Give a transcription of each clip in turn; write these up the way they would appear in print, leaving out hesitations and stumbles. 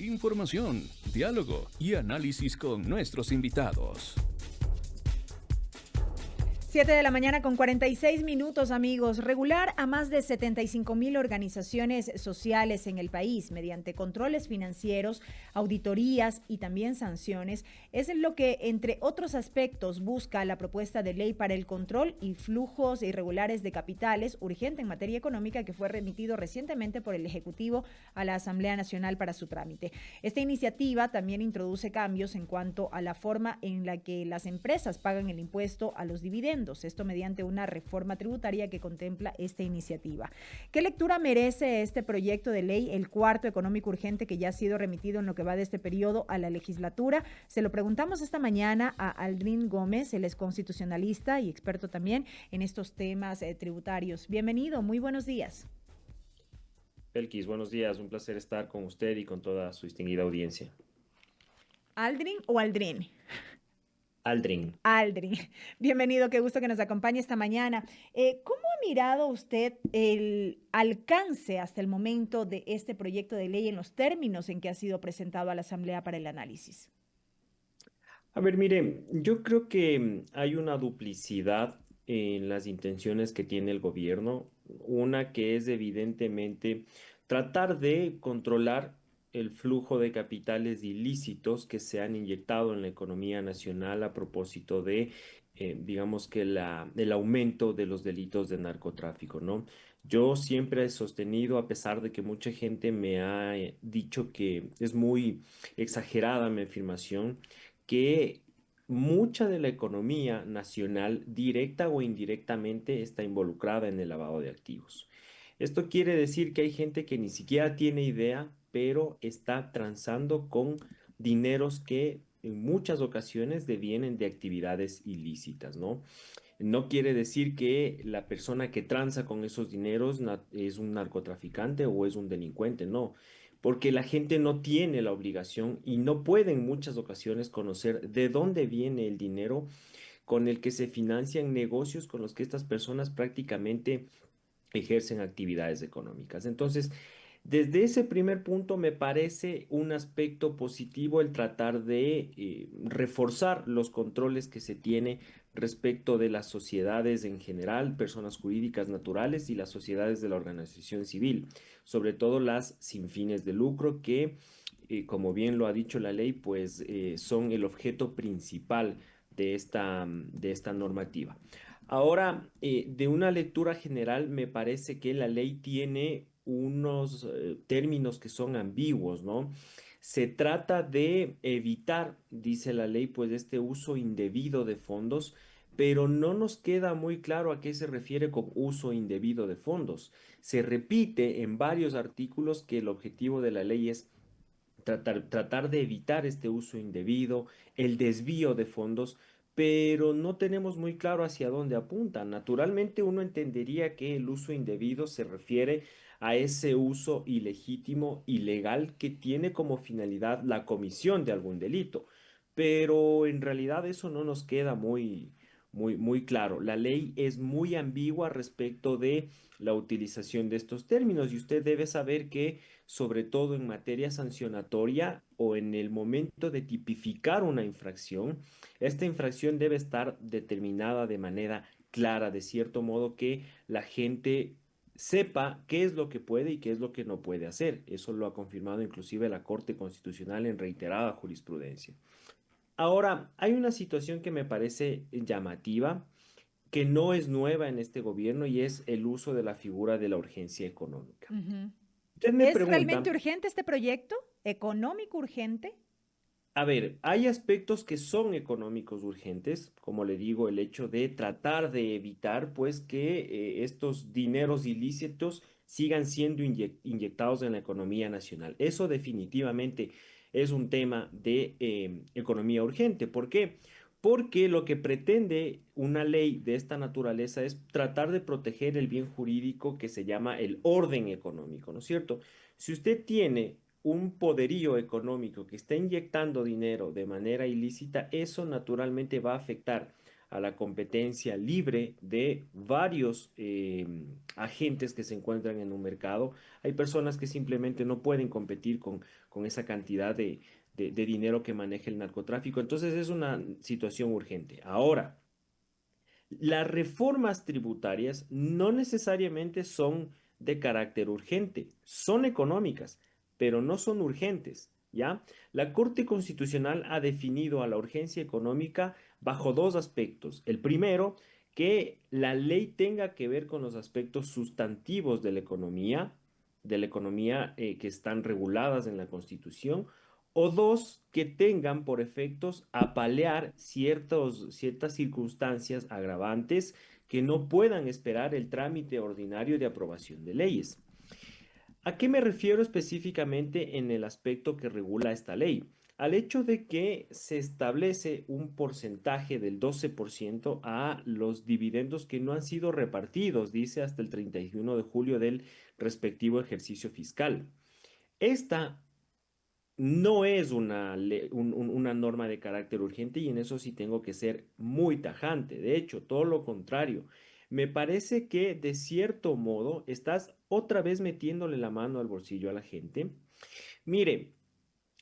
Información, diálogo y análisis con nuestros invitados. 7 de la mañana con 46 minutos, amigos. Regular a más de 75,000 organizaciones sociales en el país mediante controles financieros, auditorías y también sanciones es lo que, entre otros aspectos, busca la propuesta de ley para el control y flujos irregulares de capitales urgente en materia económica que fue remitido recientemente por el Ejecutivo a la Asamblea Nacional para su trámite. Esta iniciativa también introduce cambios en cuanto a la forma en la que las empresas pagan el impuesto a los dividendos. Esto mediante una reforma tributaria que contempla esta iniciativa. ¿Qué lectura merece este proyecto de ley, el cuarto económico urgente que ya ha sido remitido en lo que va de este periodo a la legislatura? Se lo preguntamos esta mañana a Aldrin Gómez, él es constitucionalista y experto también en estos temas tributarios. Bienvenido, muy buenos días. Belkis, buenos días, un placer estar con usted y con toda su distinguida audiencia. ¿Aldrin o Aldrin? Aldrin. Aldrin, bienvenido, qué gusto que nos acompañe esta mañana. ¿Cómo ha mirado usted el alcance hasta el momento de este proyecto de ley en los términos en que ha sido presentado a la Asamblea para el análisis? A ver, mire, yo creo que hay una duplicidad en las intenciones que tiene el gobierno. Una que es evidentemente tratar de controlar el flujo de capitales ilícitos que se han inyectado en la economía nacional a propósito de, digamos que el aumento de los delitos de narcotráfico, ¿no? Yo siempre he sostenido, a pesar de que mucha gente me ha dicho que es muy exagerada mi afirmación, que mucha de la economía nacional, directa o indirectamente, está involucrada en el lavado de activos. Esto quiere decir que hay gente que ni siquiera tiene idea, pero está transando con dineros que en muchas ocasiones devienen de actividades ilícitas, ¿no? No quiere decir que la persona que transa con esos dineros es un narcotraficante o es un delincuente, no, porque la gente no tiene la obligación y no puede en muchas ocasiones conocer de dónde viene el dinero con el que se financian negocios con los que estas personas prácticamente ejercen actividades económicas. Entonces, desde ese primer punto me parece un aspecto positivo el tratar de reforzar los controles que se tiene respecto de las sociedades en general, personas jurídicas naturales y las sociedades de la organización civil, sobre todo las sin fines de lucro que, como bien lo ha dicho la ley, pues son el objeto principal de esta normativa. Ahora, de una lectura general, me parece que la ley tiene unos términos que son ambiguos, ¿no? Se trata de evitar, dice la ley, pues este uso indebido de fondos, pero no nos queda muy claro a qué se refiere con uso indebido de fondos. Se repite en varios artículos que el objetivo de la ley es tratar de evitar este uso indebido, el desvío de fondos, pero no tenemos muy claro hacia dónde apunta. Naturalmente uno entendería que el uso indebido se refiere a ese uso ilegítimo, ilegal, que tiene como finalidad la comisión de algún delito, pero en realidad eso no nos queda muy claro. La ley es muy ambigua respecto de la utilización de estos términos y usted debe saber que sobre todo en materia sancionatoria o en el momento de tipificar una infracción, esta infracción debe estar determinada de manera clara, de cierto modo que la gente sepa qué es lo que puede y qué es lo que no puede hacer. Eso lo ha confirmado inclusive la Corte Constitucional en reiterada jurisprudencia. Ahora, hay una situación que me parece llamativa, que no es nueva en este gobierno y es el uso de la figura de la urgencia económica. Ujú. Usted me ¿Es realmente pregunta, urgente este proyecto? ¿Económico urgente? a ver, hay aspectos que son económicos urgentes, como le digo, el hecho de tratar de evitar pues que estos dineros ilícitos sigan siendo inyectados en la economía nacional. Eso definitivamente es un tema de economía urgente. ¿Por qué? Porque lo que pretende una ley de esta naturaleza es tratar de proteger el bien jurídico que se llama el orden económico, ¿no es cierto? Si usted tiene un poderío económico que está inyectando dinero de manera ilícita, eso naturalmente va a afectar a la competencia libre de varios agentes que se encuentran en un mercado. Hay personas que simplemente no pueden competir con esa cantidad de dinero que maneja el narcotráfico. Entonces es una situación urgente. Ahora, las reformas tributarias no necesariamente son de carácter urgente, son económicas, pero no son urgentes, ¿ya? La Corte Constitucional ha definido a la urgencia económica bajo dos aspectos. El primero, que la ley tenga que ver con los aspectos sustantivos de la economía que están reguladas en la Constitución, o dos, que tengan por efectos apalear ciertas circunstancias agravantes que no puedan esperar el trámite ordinario de aprobación de leyes. ¿A qué me refiero específicamente en el aspecto que regula esta ley? Al hecho de que se establece un porcentaje del 12% a los dividendos que no han sido repartidos, dice hasta el 31 de julio del respectivo ejercicio fiscal. Esta no es una norma de carácter urgente y en eso sí tengo que ser muy tajante. De hecho, todo lo contrario. Me parece que de cierto modo estás otra vez metiéndole la mano al bolsillo a la gente. Mire,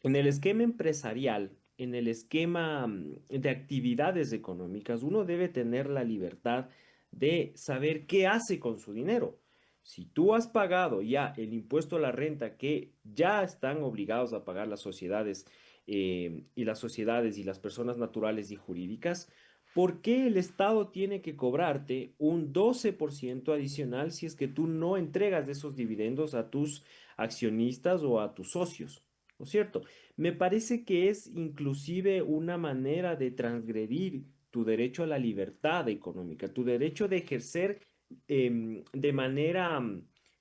en el esquema empresarial, en el esquema de actividades económicas, uno debe tener la libertad de saber qué hace con su dinero. Si tú has pagado ya el impuesto a la renta que ya están obligados a pagar las sociedades y las personas naturales y jurídicas, ¿por qué el Estado tiene que cobrarte un 12% adicional si es que tú no entregas de esos dividendos a tus accionistas o a tus socios? ¿No es cierto? Me parece que es inclusive una manera de transgredir tu derecho a la libertad económica, tu derecho de ejercer de manera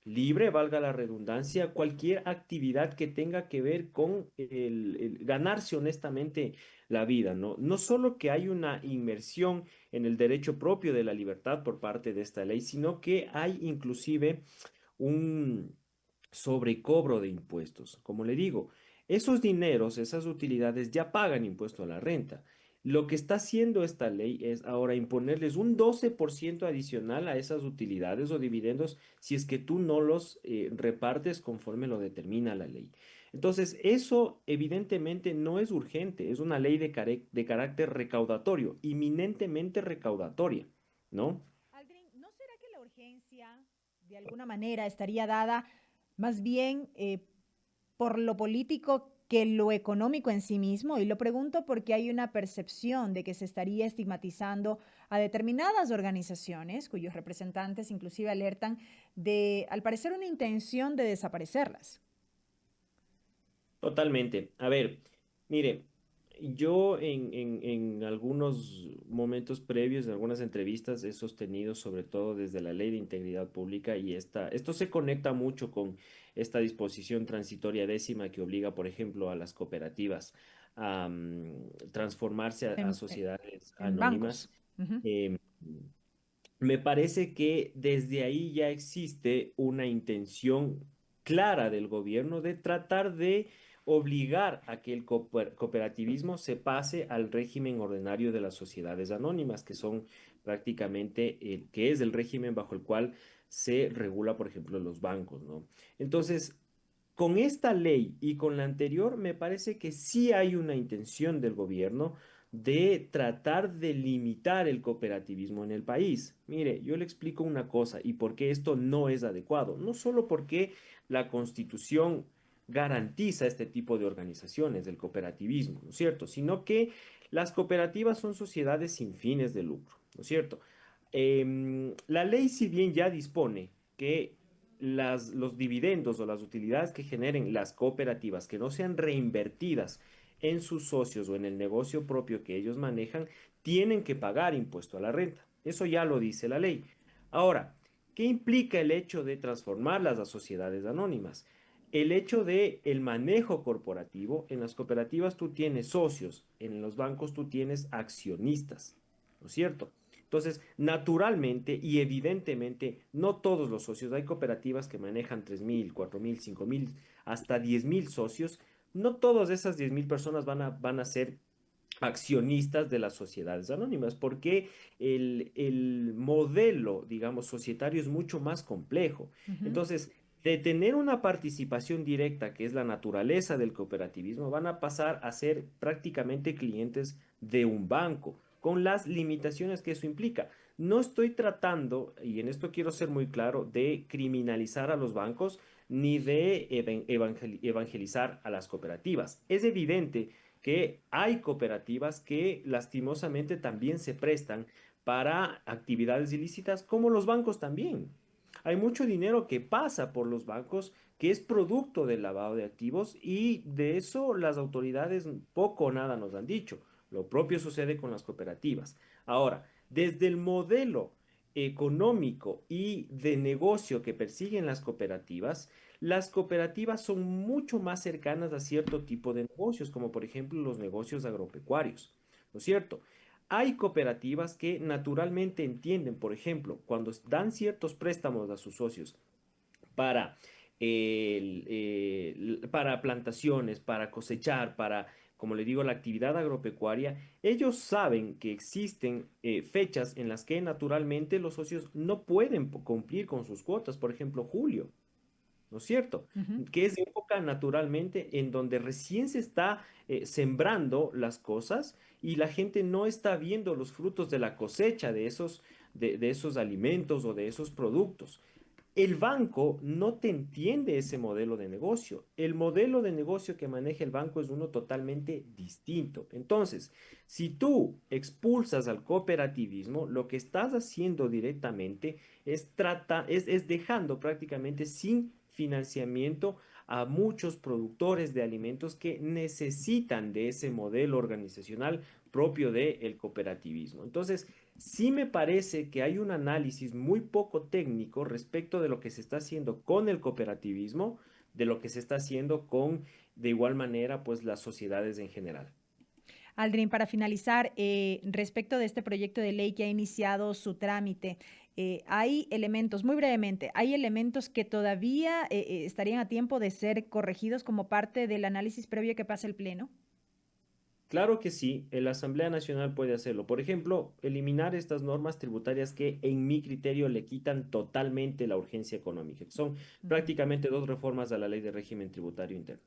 libre, valga la redundancia, cualquier actividad que tenga que ver con el ganarse honestamente la vida, ¿no? No solo que hay una inmersión en el derecho propio de la libertad por parte de esta ley, sino que hay inclusive un sobrecobro de impuestos. Como le digo, esos dineros, esas utilidades ya pagan impuesto a la renta. Lo que está haciendo esta ley es ahora imponerles un 12% adicional a esas utilidades o dividendos si es que tú no los repartes conforme lo determina la ley. Entonces, eso evidentemente no es urgente, es una ley de carácter recaudatorio, inminentemente recaudatoria, ¿no? Aldrin, ¿no será que la urgencia de alguna manera estaría dada más bien por lo político que lo económico en sí mismo? Y lo pregunto porque hay una percepción de que se estaría estigmatizando a determinadas organizaciones cuyos representantes inclusive alertan de, al parecer, una intención de desaparecerlas. Totalmente. A ver, mire, yo en algunos momentos previos, en algunas entrevistas, he sostenido, sobre todo desde la Ley de Integridad Pública, y esto se conecta mucho con esta disposición transitoria décima que obliga, por ejemplo, a las cooperativas a transformarse a En, sociedades en bancos. anónimas. Em, Me parece que desde ahí ya existe una intención clara del gobierno de tratar de obligar a que el cooperativismo se pase al régimen ordinario de las sociedades anónimas, que son prácticamente que es el régimen bajo el cual se regula, por ejemplo, los bancos, ¿no? Entonces, con esta ley y con la anterior, me parece que sí hay una intención del gobierno de tratar de limitar el cooperativismo en el país. Mire, yo le explico una cosa y por qué esto no es adecuado. No solo porque la Constitución garantiza este tipo de organizaciones del cooperativismo, ¿no es cierto? Sino que las cooperativas son sociedades sin fines de lucro, ¿no es cierto? La ley, si bien ya dispone que los dividendos o las utilidades que generen las cooperativas que no sean reinvertidas en sus socios o en el negocio propio que ellos manejan, tienen que pagar impuesto a la renta. Eso ya lo dice la ley. Ahora, ¿qué implica el hecho de transformarlas a sociedades anónimas? El hecho de el manejo corporativo, en las cooperativas tú tienes socios, en los bancos tú tienes accionistas, ¿no es cierto? Entonces, naturalmente y evidentemente, no todos los socios, hay cooperativas que manejan 3.000, 4.000, 5.000, hasta 10.000 socios, no todas esas 10.000 personas van a ser accionistas de las sociedades anónimas, porque el modelo, digamos, societario es mucho más complejo. Ujú. Entonces, de tener una participación directa, que es la naturaleza del cooperativismo, van a pasar a ser prácticamente clientes de un banco, con las limitaciones que eso implica. No estoy tratando, y en esto quiero ser muy claro, de criminalizar a los bancos ni de evangelizar a las cooperativas. Es evidente que hay cooperativas que lastimosamente también se prestan para actividades ilícitas, como los bancos también. Hay mucho dinero que pasa por los bancos que es producto del lavado de activos y de eso las autoridades poco o nada nos han dicho. Lo propio sucede con las cooperativas. Ahora, desde el modelo económico y de negocio que persiguen las cooperativas son mucho más cercanas a cierto tipo de negocios, como por ejemplo los negocios agropecuarios, ¿no es cierto? Hay cooperativas que naturalmente entienden, por ejemplo, cuando dan ciertos préstamos a sus socios para, para plantaciones, para cosechar, para, como le digo, la actividad agropecuaria, ellos saben que existen fechas en las que naturalmente los socios no pueden cumplir con sus cuotas, por ejemplo, julio. ¿No es cierto? Ujú. Que es época naturalmente en donde recién se está sembrando las cosas y la gente no está viendo los frutos de la cosecha de esos alimentos o de esos productos. El banco no te entiende ese modelo de negocio. El modelo de negocio que maneja el banco es uno totalmente distinto. Entonces, si tú expulsas al cooperativismo, lo que estás haciendo directamente es dejando prácticamente sin financiamiento a muchos productores de alimentos que necesitan de ese modelo organizacional propio del cooperativismo. Entonces, sí me parece que hay un análisis muy poco técnico respecto de lo que se está haciendo con el cooperativismo, de lo que se está haciendo con, de igual manera, pues las sociedades en general. Aldrin, para finalizar, respecto de este proyecto de ley que ha iniciado su trámite, hay elementos, muy brevemente, hay elementos que todavía estarían a tiempo de ser corregidos como parte del análisis previo que pasa el Pleno. Claro que sí, la Asamblea Nacional puede hacerlo. Por ejemplo, eliminar estas normas tributarias que en mi criterio le quitan totalmente la urgencia económica, que son Ujú. prácticamente dos reformas a la ley de régimen tributario interno.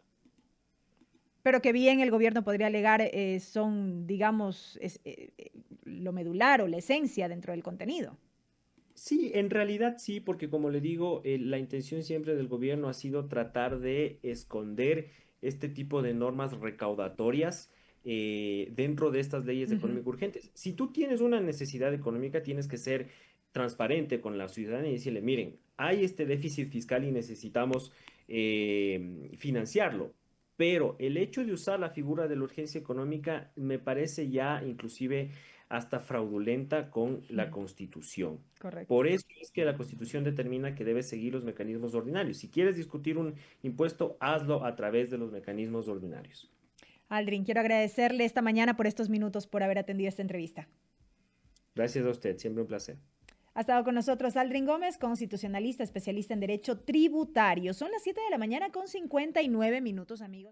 Pero que bien el gobierno podría alegar son, digamos, lo medular o la esencia dentro del contenido. Sí, en realidad sí, porque como le digo, la intención siempre del gobierno ha sido tratar de esconder este tipo de normas recaudatorias dentro de estas leyes Ujú. económicas urgentes. Si tú tienes una necesidad económica, tienes que ser transparente con la ciudadanía y decirle, miren, hay este déficit fiscal y necesitamos financiarlo. Pero el hecho de usar la figura de la urgencia económica me parece ya inclusive hasta fraudulenta con la Ujú. Constitución. Correcto. Por eso es que la Constitución determina que debe seguir los mecanismos ordinarios. Si quieres discutir un impuesto, hazlo a través de los mecanismos ordinarios. Aldrin, quiero agradecerle esta mañana por estos minutos, por haber atendido esta entrevista. Gracias a usted, siempre un placer. Ha estado con nosotros Aldrin Gómez, constitucionalista, especialista en derecho tributario. Son las 7 de la mañana con 59 minutos, amigos.